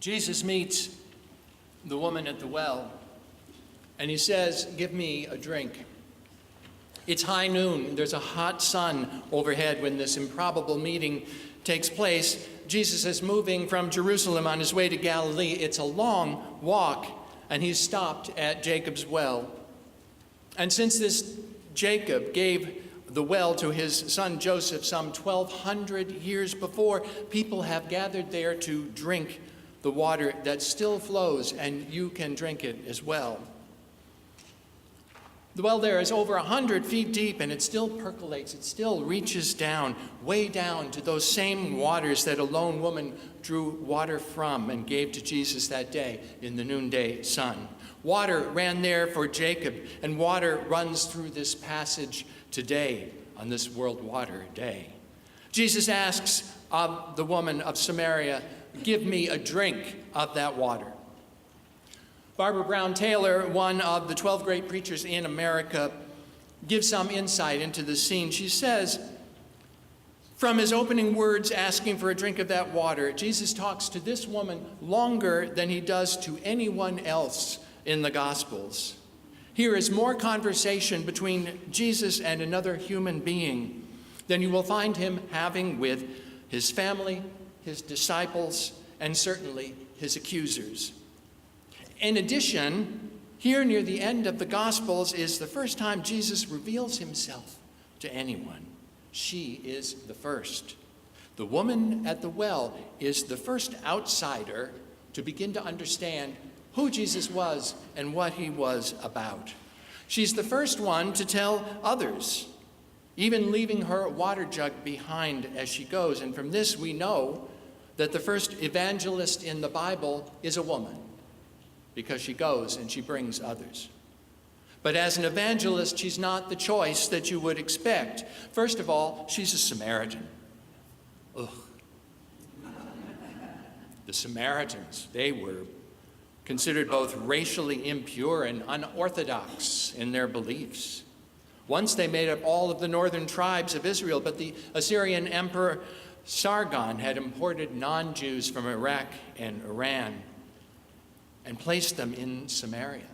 Jesus meets the woman at the well, and he says, "Give me a drink." It's high noon. There's a hot sun overhead when this improbable meeting takes place. Jesus is moving from Jerusalem on his way to Galilee. It's a long walk, and he's stopped at Jacob's well. And since this Jacob gave the well to his son Joseph some 1,200 years before, people have gathered there to drink the water that still flows, and you can drink it as well. The well there is over 100 feet deep, and it still percolates. It still reaches down, way down to those same waters that a lone woman drew water from and gave to Jesus that day in the noonday sun. Water ran there for Jacob, and water runs through this passage today on this World Water Day. Jesus asks of the woman of Samaria, "Give me a drink of that water." Barbara Brown Taylor, one of the 12 great preachers in America, gives some insight into the scene. She says, from his opening words asking for a drink of that water, Jesus talks to this woman longer than he does to anyone else in the Gospels. Here is more conversation between Jesus and another human being than you will find him having with his family, his disciples, and certainly his accusers. In addition, here near the end of the Gospels is the first time Jesus reveals himself to anyone. She is the first. The woman at the well is the first outsider to begin to understand who Jesus was and what he was about. She's the first one to tell others, even leaving her water jug behind as she goes. And from this we know that the first evangelist in the Bible is a woman, because she goes and she brings others. But as an evangelist, she's not the choice that you would expect. First of all, she's a Samaritan. Ugh. The Samaritans, they were considered both racially impure and unorthodox in their beliefs. Once they made up all of the northern tribes of Israel, but the Assyrian Emperor Sargon had imported non-Jews from Iraq and Iran and placed them in Samaria.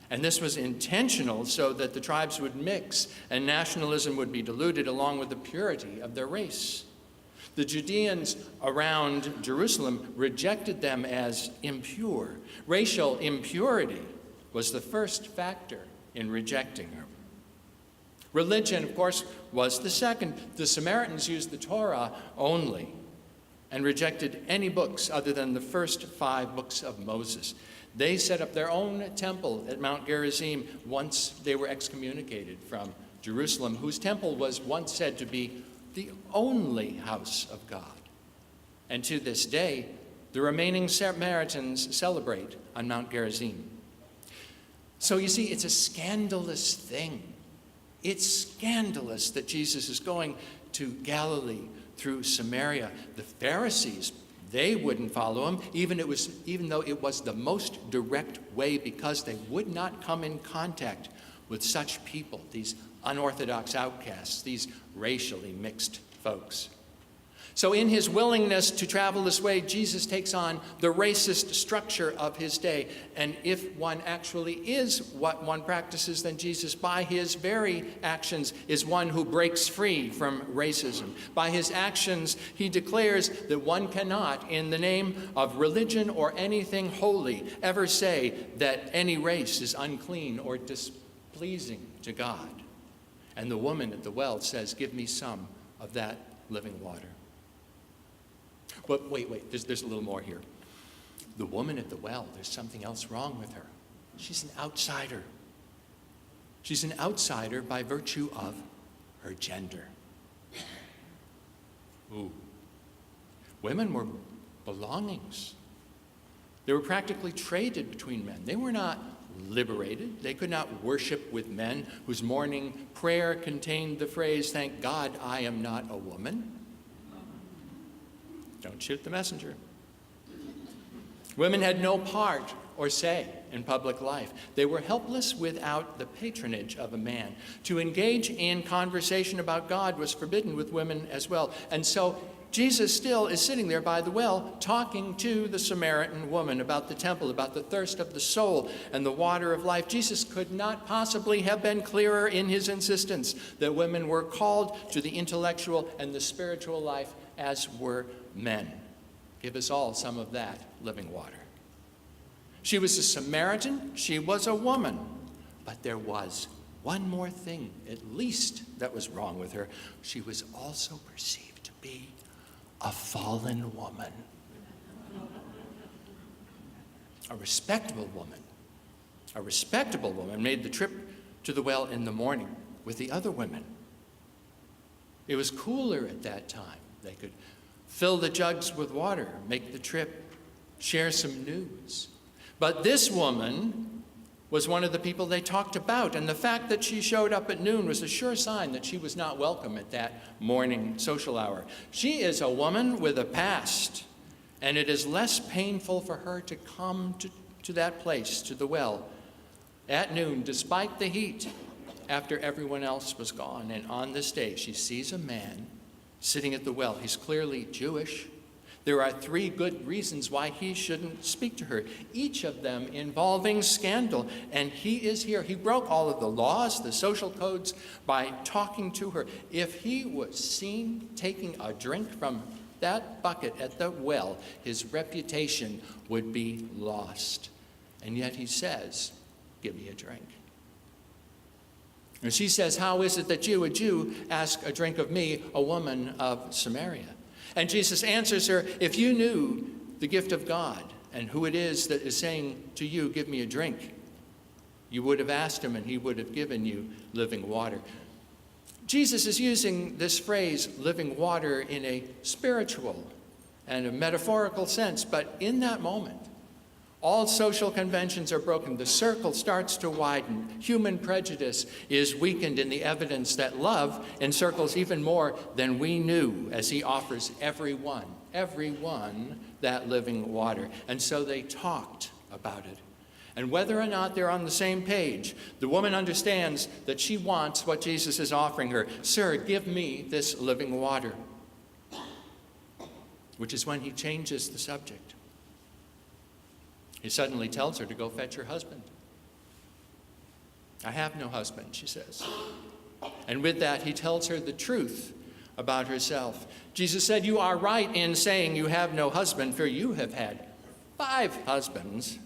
And this was intentional so that the tribes would mix and nationalism would be diluted along with the purity of their race. The Judeans around Jerusalem rejected them as impure. Racial impurity was the first factor in rejecting her. Religion, of course, was the second. The Samaritans used the Torah only and rejected any books other than the first 5 books of Moses. They set up their own temple at Mount Gerizim once they were excommunicated from Jerusalem, whose temple was once said to be the only house of God. And to this day, the remaining Samaritans celebrate on Mount Gerizim. So you see, it's a scandalous thing. It's scandalous that Jesus is going to Galilee through Samaria. The Pharisees, they wouldn't follow him, even though it was the most direct way, because they would not come in contact with such people, these unorthodox outcasts, these racially mixed folks. So in his willingness to travel this way, Jesus takes on the racist structure of his day. And if one actually is what one practices, then Jesus, by his very actions, is one who breaks free from racism. By his actions, he declares that one cannot, in the name of religion or anything holy, ever say that any race is unclean or displeasing to God. And the woman at the well says, "Give me some of that living water." But wait, there's a little more here. The woman at the well, there's something else wrong with her. She's an outsider. She's an outsider by virtue of her gender. Ooh. Women were belongings. They were practically traded between men. They were not liberated. They could not worship with men whose morning prayer contained the phrase, "Thank God I am not a woman." Don't shoot the messenger. Women had no part or say in public life. They were helpless without the patronage of a man. To engage in conversation about God was forbidden with women as well. And so Jesus still is sitting there by the well talking to the Samaritan woman about the temple, about the thirst of the soul and the water of life. Jesus could not possibly have been clearer in his insistence that women were called to the intellectual and the spiritual life as were men. Give us all some of that living water. She was a Samaritan, she was a woman, but there was one more thing, at least, that was wrong with her. She was also perceived to be a fallen woman. A respectable woman made the trip to the well in the morning with the other women. It was cooler at that time. They could fill the jugs with water, make the trip, share some news. But this woman was one of the people they talked about, and the fact that she showed up at noon was a sure sign that she was not welcome at that morning social hour. She is a woman with a past, and it is less painful for her to come to that place, to the well, at noon, despite the heat, after everyone else was gone. And on this day, she sees a man sitting at the well. He's clearly Jewish. There are 3 good reasons why he shouldn't speak to her, each of them involving scandal. And he is here. He broke all of the laws, the social codes, by talking to her. If he was seen taking a drink from that bucket at the well, his reputation would be lost. And yet he says, "Give me a drink." And she says, "How is it that you, a Jew, ask a drink of me, a woman of Samaria?" And Jesus answers her, "If you knew the gift of God and who it is that is saying to you, 'Give me a drink,' you would have asked him and he would have given you living water." Jesus is using this phrase, living water, in a spiritual and a metaphorical sense. But in that moment, all social conventions are broken. The circle starts to widen. Human prejudice is weakened in the evidence that love encircles even more than we knew, as he offers everyone that living water. And so they talked about it. And whether or not they're on the same page, the woman understands that she wants what Jesus is offering her. "Sir, give me this living water." Which is when he changes the subject. He suddenly tells her to go fetch her husband. "I have no husband," she says. And with that, he tells her the truth about herself. Jesus said, "You are right in saying you have no husband, for you have had 5 husbands,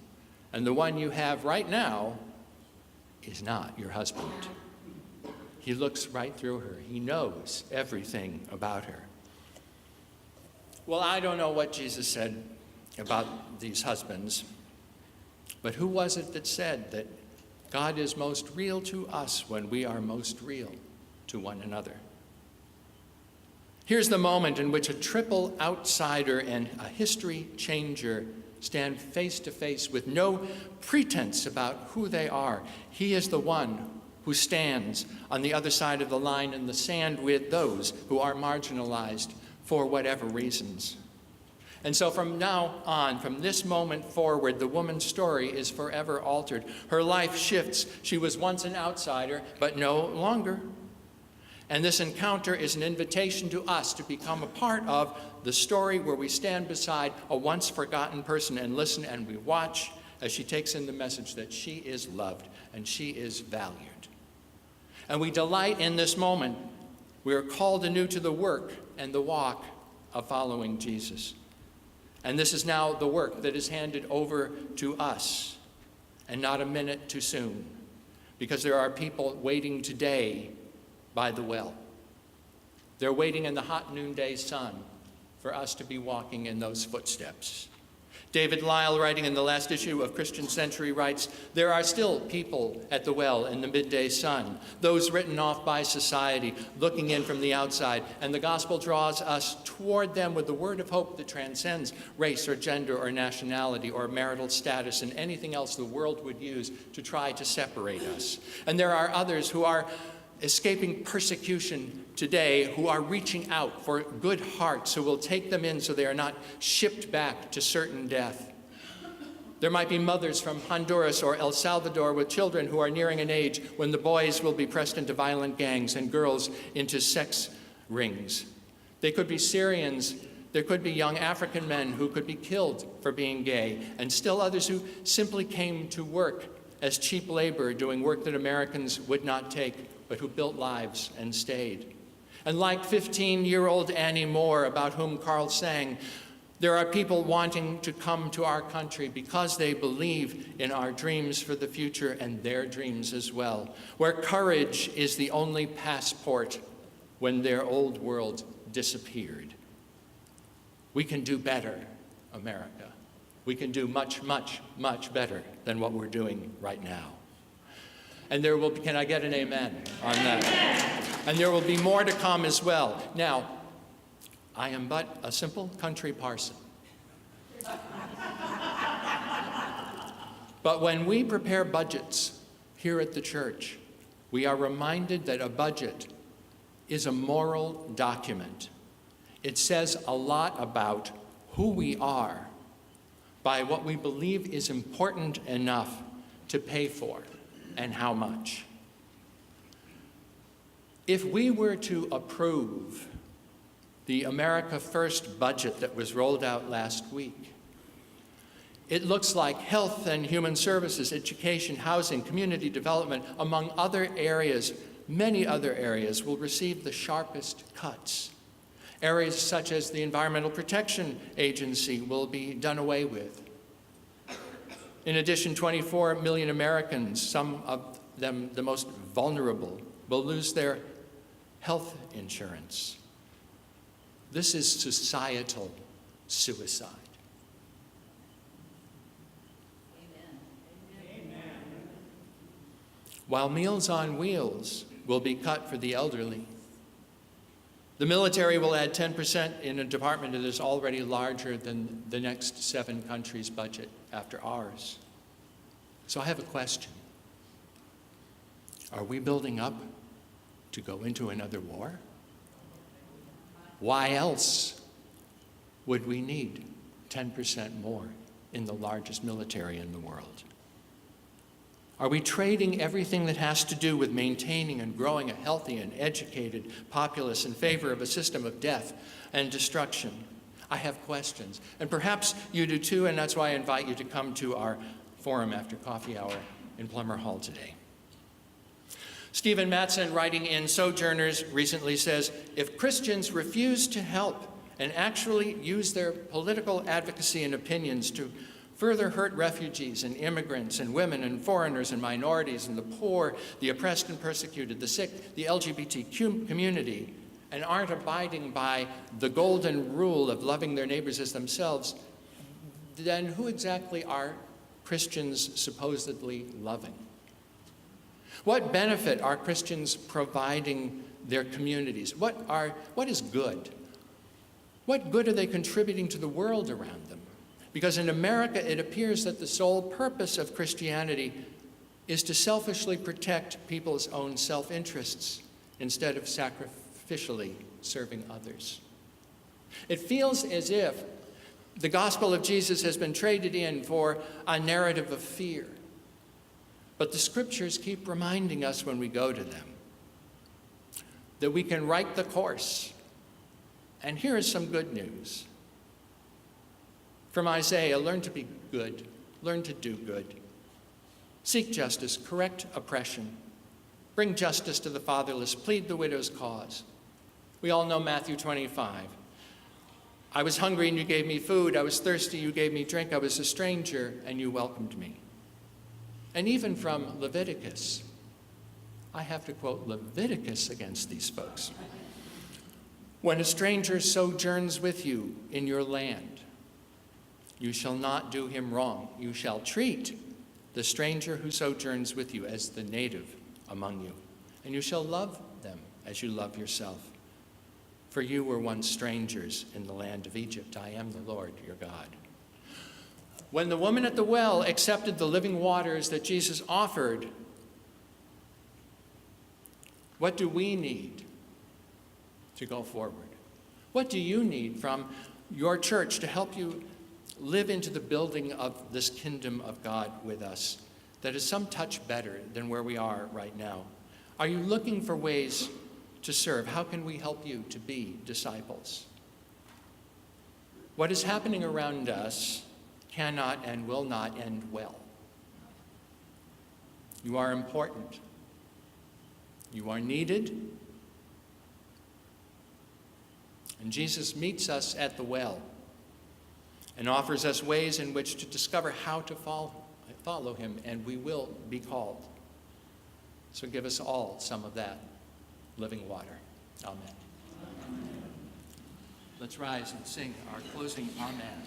and the one you have right now is not your husband." He looks right through her. He knows everything about her. Well, I don't know what Jesus said about these husbands, but who was it that said that God is most real to us when we are most real to one another? Here's the moment in which a triple outsider and a history changer stand face to face with no pretense about who they are. He is the one who stands on the other side of the line in the sand with those who are marginalized for whatever reasons. And so from now on, from this moment forward, the woman's story is forever altered. Her life shifts. She was once an outsider, but no longer. And this encounter is an invitation to us to become a part of the story where we stand beside a once forgotten person and listen and we watch as she takes in the message that she is loved and she is valued. And we delight in this moment. We are called anew to the work and the walk of following Jesus. And this is now the work that is handed over to us, and not a minute too soon, because there are people waiting today by the well. They're waiting in the hot noonday sun for us to be walking in those footsteps. David Lyle, writing in the last issue of Christian Century, writes, "There are still people at the well in the midday sun, those written off by society, looking in from the outside, and the gospel draws us toward them with the word of hope that transcends race or gender or nationality or marital status and anything else the world would use to try to separate us. And there are others who are escaping persecution today, who are reaching out for good hearts who will take them in so they are not shipped back to certain death. There might be mothers from Honduras or El Salvador with children who are nearing an age when the boys will be pressed into violent gangs and girls into sex rings. They could be Syrians. There could be young African men who could be killed for being gay, and still others who simply came to work as cheap labor, doing work that Americans would not take, but who built lives and stayed. And like 15-year-old Annie Moore, about whom Carl sang, there are people wanting to come to our country because they believe in our dreams for the future and their dreams as well, where courage is the only passport when their old world disappeared. We can do better, America. We can do much, much, much better than what we're doing right now. And there will be, can I get an amen on that? And there will be more to come as well. Now, I am but a simple country parson. But when we prepare budgets here at the church, we are reminded that a budget is a moral document. It says a lot about who we are by what we believe is important enough to pay for and how much. If we were to approve the America First budget that was rolled out last week, it looks like health and human services, education, housing, community development, among other areas, many other areas, will receive the sharpest cuts. Areas such as the Environmental Protection Agency will be done away with. In addition, 24 million Americans, some of them the most vulnerable, will lose their health insurance. This is societal suicide. Amen. While Meals on Wheels will be cut for the elderly, the military will add 10% in a department that is already larger than the next 7 countries' budget after ours. So I have a question. Are we building up to go into another war? Why else would we need 10% more in the largest military in the world? Are we trading everything that has to do with maintaining and growing a healthy and educated populace in favor of a system of death and destruction? I have questions, and perhaps you do too, and that's why I invite you to come to our forum after coffee hour in Plummer Hall today. Stephen Mattson, writing in Sojourners, recently says, if Christians refuse to help and actually use their political advocacy and opinions to further hurt refugees and immigrants and women and foreigners and minorities and the poor, the oppressed and persecuted, the sick, the LGBT community, and aren't abiding by the golden rule of loving their neighbors as themselves, then who exactly are Christians supposedly loving? What benefit are Christians providing their communities? What is good? What good are they contributing to the world around them? Because in America, it appears that the sole purpose of Christianity is to selfishly protect people's own self-interests instead of sacrificially serving others. It feels as if the gospel of Jesus has been traded in for a narrative of fear. But the scriptures keep reminding us when we go to them that we can right the course. And here is some good news. From Isaiah, learn to be good, learn to do good. Seek justice, correct oppression, bring justice to the fatherless, plead the widow's cause. We all know Matthew 25. I was hungry and you gave me food. I was thirsty, you gave me drink. I was a stranger and you welcomed me. And even from Leviticus, I have to quote Leviticus against these folks. When a stranger sojourns with you in your land, you shall not do him wrong. You shall treat the stranger who sojourns with you as the native among you, and you shall love them as you love yourself. For you were once strangers in the land of Egypt. I am the Lord your God. When the woman at the well accepted the living waters that Jesus offered, what do we need to go forward? What do you need from your church to help you live into the building of this kingdom of God with us that is some touch better than where we are right now? Are you looking for ways to serve? How can we help you to be disciples? What is happening around us cannot and will not end well. You are important. You are needed. And Jesus meets us at the well and offers us ways in which to discover how to follow him, and we will be called. So give us all some of that living water. Amen. Let's rise and sing our closing Amen.